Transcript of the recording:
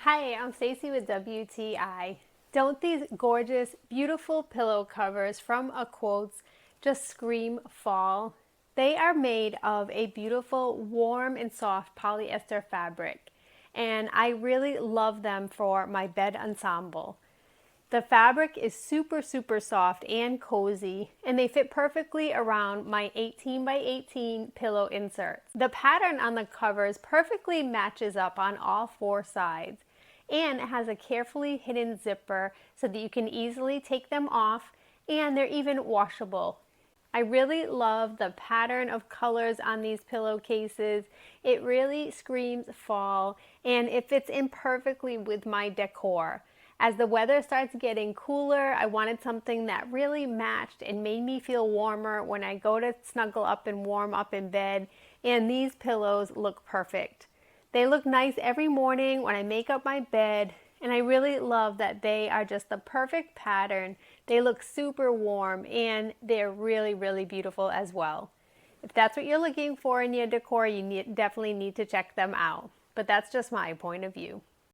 Hi, I'm Stacy with WTI. Don't these gorgeous, beautiful pillow covers from AQOTHES just scream fall? They are made of a beautiful, warm and soft polyester fabric, and I really love them for my bed ensemble. The fabric is super soft and cozy, and they fit perfectly around my 18 by 18 pillow inserts. The pattern on the covers perfectly matches up on all four sides, and it has a carefully hidden zipper so that you can easily take them off, and they're even washable. I really love the pattern of colors on these pillowcases. It really screams fall, and it fits in perfectly with my decor. As the weather starts getting cooler, I wanted something that really matched and made me feel warmer when I go to snuggle up and warm up in bed, and these pillows look perfect. They look nice every morning when I make up my bed, and I really love that they are just the perfect pattern. They look super warm, and they're really beautiful as well. If that's what you're looking for in your decor, you definitely need to check them out. But that's just my point of view.